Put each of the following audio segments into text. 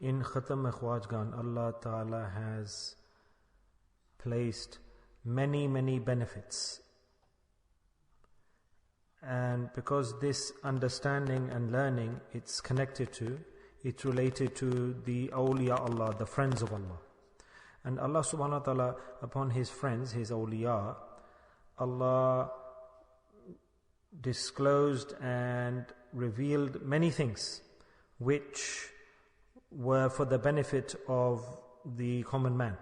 In Khatm-e-Khwajigan, Allah Ta'ala has placed many, many benefits. And because this understanding and learning, it's related to the awliya Allah, the friends of Allah. And Allah subhanahu wa ta'ala, upon His friends, His awliya, Allah disclosed and revealed many things which were for the benefit of the common man,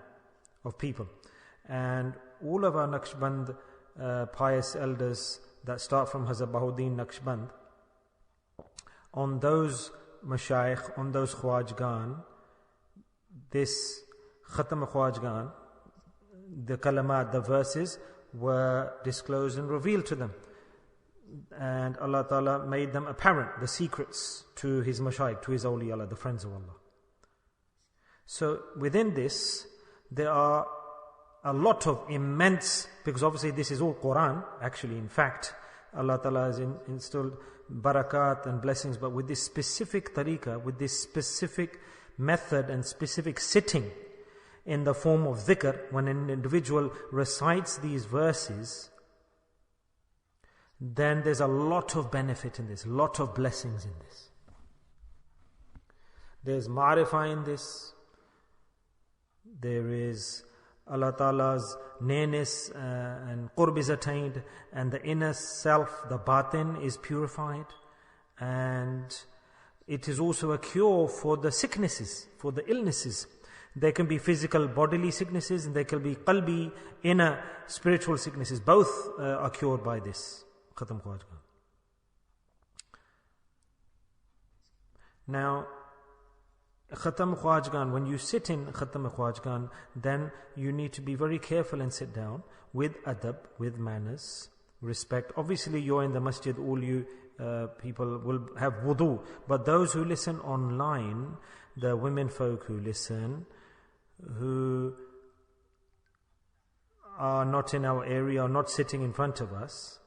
of people. And all of our Naqshband pious elders that start from Hazrat Bahuddin Naqshband, on those mashayikh, on those Khwajigan, this Khatm-e-Khwajigan, the Kalimaat, the verses were disclosed and revealed to them. And Allah Ta'ala made them apparent, the secrets to His mashayikh, to His awliya, the friends of Allah. So within this, there are a lot of immense, because obviously this is all Quran, actually, in fact, Allah Ta'ala has instilled barakat and blessings, but with this specific tariqah, with this specific method and specific sitting in the form of dhikr, when an individual recites these verses, then there's a lot of benefit in this, a lot of blessings in this. There's ma'rifah in this. There is Allah Ta'ala's nearness and qurb is attained, and the inner self, the batin, is purified. And it is also a cure for the sicknesses, for the illnesses. There can be physical bodily sicknesses, and there can be qalbi, inner spiritual sicknesses. Both are cured by this Khatm-e-Khwajigan. Now, Khatm-e-Khwajigan, when you sit in Khatm-e-Khwajigan, then you need to be very careful and sit down with adab, with manners, respect. Obviously, you're in the masjid, all you people will have wudu. But those who listen online, the women folk who listen, who are not in our area, or not sitting in front of us,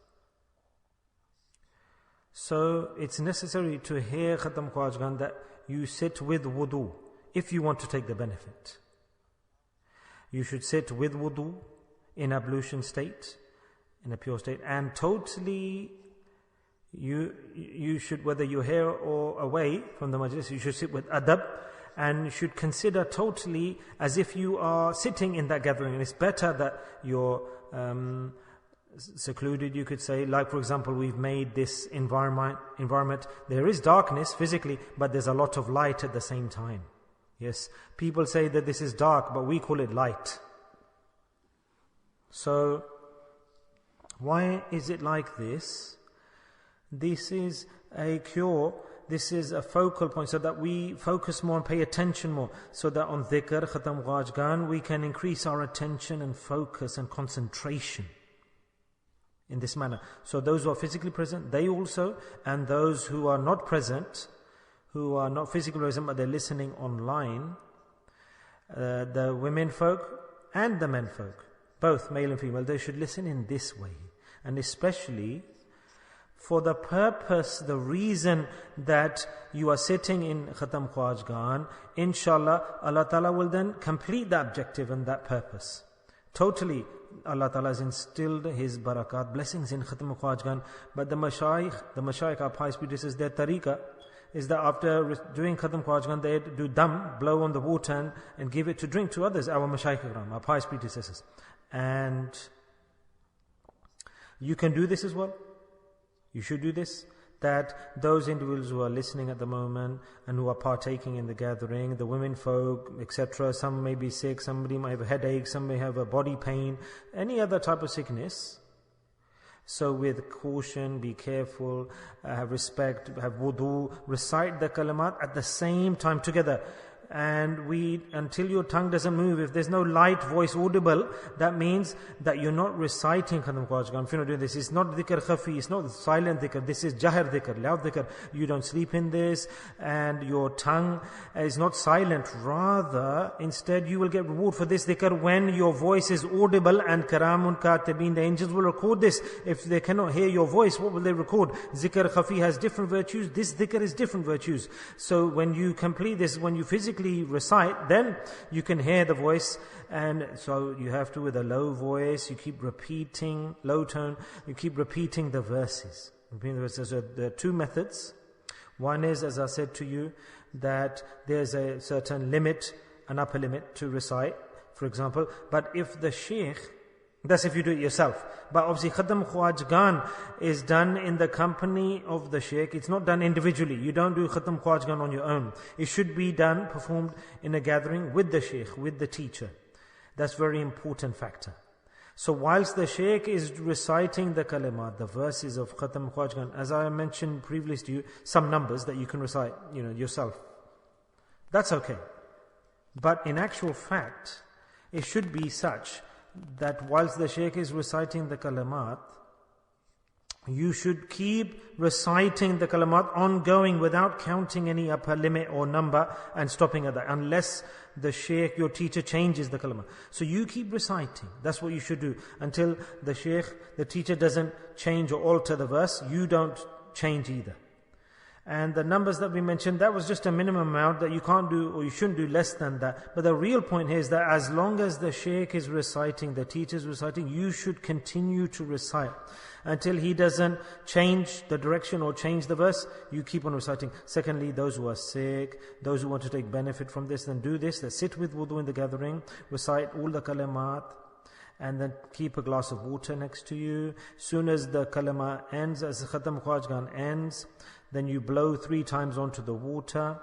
so it's necessary to hear Khatm-e-Khwajigan that you sit with wudu if you want to take the benefit. You should sit with wudu in ablution state, in a pure state, and totally you should, whether you're here or away from the majlis, you should sit with adab, and you should consider totally as if you are sitting in that gathering. And it's better that you're secluded, you could say. Like, for example, we've made this environment, there is darkness physically, but there's a lot of light at the same time. Yes, people say that this is dark, but we call it light. So why is it like this? This is a cure, this is a focal point, so that we focus more and pay attention more, so that on dhikr, Khatm-e-Khwajigan, we can increase our attention and focus and concentration in this manner. So those who are physically present, they also, and those who are not present, who are not physically present but they're listening online, the women folk and the men folk, both male and female, they should listen in this way. And especially for the purpose, the reason that you are sitting in Khatm-e-Khwajigan, inshallah, Allah Ta'ala will then complete the objective and that purpose. Totally, Allah Ta'ala has instilled His barakat, blessings in Khatm-e-Khwajigan. But the mashayikh, our pious predecessors, their tariqah is that after doing Khatm-e-Khwajigan, they do dam, blow on the water and give it to drink to others, our mashayikh, our pious predecessors. And you can do this as well. You should do this. That those individuals who are listening at the moment and who are partaking in the gathering, the women folk, etc., some may be sick, somebody might have a headache, some may have a body pain, any other type of sickness. So with caution, be careful, have respect, have wudu, recite the kalimat at the same time together. And until your tongue doesn't move, if there's no light voice audible, that means that you're not reciting Khatm-e-Khwajigan. If you're not doing this, it's not dhikr khafi, it's not silent dhikr, this is jahar dhikr, loud dhikr. You don't sleep in this, and your tongue is not silent. Rather, instead you will get reward for this dhikr when your voice is audible, and karamun katibin, the angels will record this. If they cannot hear your voice, what will they record? Zikr khafi has different virtues, this dhikr is different virtues. So when you complete this, when you physically physically recite, then you can hear the voice, and so you have to, with a low voice, you keep repeating, low tone, you keep repeating the verses. So there are two methods. One is, as I said to you, that there's a certain limit, an upper limit to recite, for example. But if the Sheikh, that's if you do it yourself. But obviously Khatm-e-Khwajigan is done in the company of the Sheikh. It's not done individually. You don't do Khatm-e-Khwajigan on your own. It should be done, performed in a gathering with the Sheikh, with the teacher. That's a very important factor. So whilst the Sheikh is reciting the Kalimaat, the verses of Khatm-e-Khwajigan, as I mentioned previously to you, some numbers that you can recite, yourself. That's okay. But in actual fact, it should be such that whilst the Sheikh is reciting the Kalimaat, you should keep reciting the Kalimaat ongoing without counting any upper limit or number and stopping at that, unless the Sheikh, your teacher, changes the Kalimaat. So you keep reciting. That's what you should do. Until the Sheikh, the teacher, doesn't change or alter the verse, you don't change either. And the numbers that we mentioned, that was just a minimum amount that you can't do, or you shouldn't do less than that. But the real point here is that as long as the Sheikh is reciting, the teacher is reciting, you should continue to recite until he doesn't change the direction or change the verse. You keep on reciting. Secondly, those who are sick, those who want to take benefit from this, then do this. They sit with wudu in the gathering, recite all the kalimat, and then keep a glass of water next to you. Soon as the kalima ends, as the Khatm-e-Khwajigan ends, then you blow 3 times onto the water,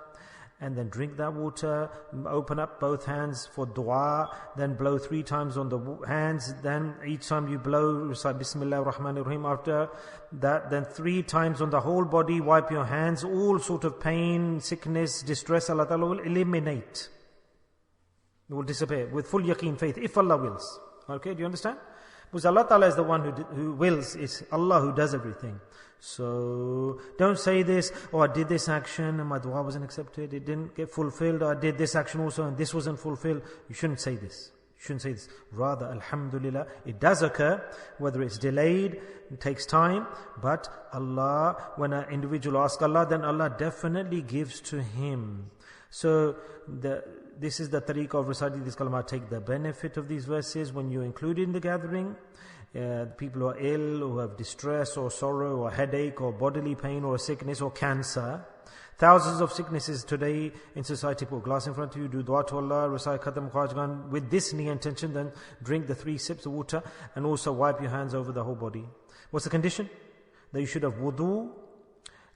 and then drink that water. Open up both hands for dua, then blow 3 times on the hands. Then each time you blow, recite Bismillah ar-Rahman ar-Rahim. After that, then 3 times on the whole body, wipe your hands. All sort of pain, sickness, distress, Allah Ta'ala will eliminate. It will disappear with full yaqeen faith, if Allah wills. Okay, do you understand? Because Allah Ta'ala is the one who wills. It's Allah who does everything. So don't say this, I did this action and my dua wasn't accepted, it didn't get fulfilled, or I did this action also and this wasn't fulfilled. You shouldn't say this. You shouldn't say this. Rather, alhamdulillah, it does occur, whether it's delayed, it takes time, but Allah, when an individual asks Allah, then Allah definitely gives to him. So this is the tariqah of reciting this kalama. Take the benefit of these verses when you include it in the gathering. People who are ill, who have distress or sorrow or headache or bodily pain or sickness or cancer. Thousands of sicknesses today in society. Put a glass in front of you, do dua to Allah, recite Khatm-e-Khwajigan with this niyyah intention, then drink the 3 sips of water, and also wipe your hands over the whole body. What's the condition? That you should have wudu,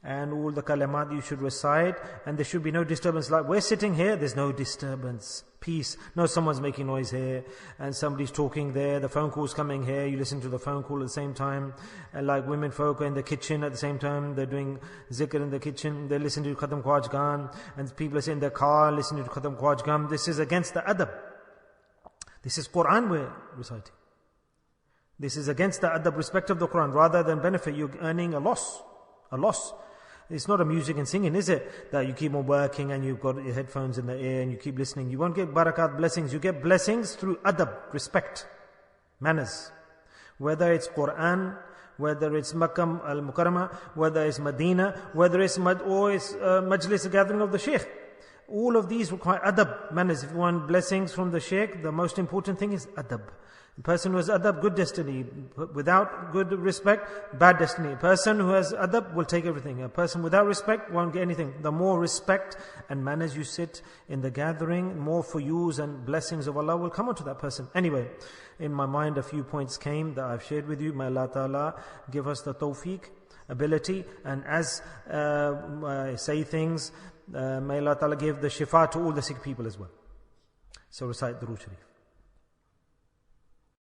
and all the kalimat you should recite, and there should be no disturbance. Like we're sitting here, there's no disturbance, peace. No, someone's making noise here, and somebody's talking there, the phone call's coming here, you listen to the phone call at the same time. And like women folk are in the kitchen at the same time, they're doing zikr in the kitchen, they listen to Khatm-e-Khwajigan, and people are in their car listening to Khatm-e-Khwajigan. This is against the adab. This is Quran we're reciting. This is against the adab, respect of the Quran. Rather than benefit, you're earning a loss. A loss. It's not a music and singing, is it? That you keep on working and you've got your headphones in the ear and you keep listening. You won't get barakat, blessings. You get blessings through adab, respect, manners. Whether it's Quran, whether it's Makkah al-Mukarramah, whether it's Medina, whether it's Majlis, a gathering of the Sheikh. All of these require adab, manners. If you want blessings from the Sheikh, the most important thing is adab. A person who has adab, good destiny. Without good respect, bad destiny. A person who has adab will take everything. A person without respect won't get anything. The more respect and manners you sit in the gathering, more for yous and blessings of Allah will come onto that person. Anyway, in my mind a few points came that I've shared with you. May Allah Ta'ala give us the tawfiq, ability, and as I say things, may Allah Ta'ala give the shifa to all the sick people as well. So recite Durood Sharif.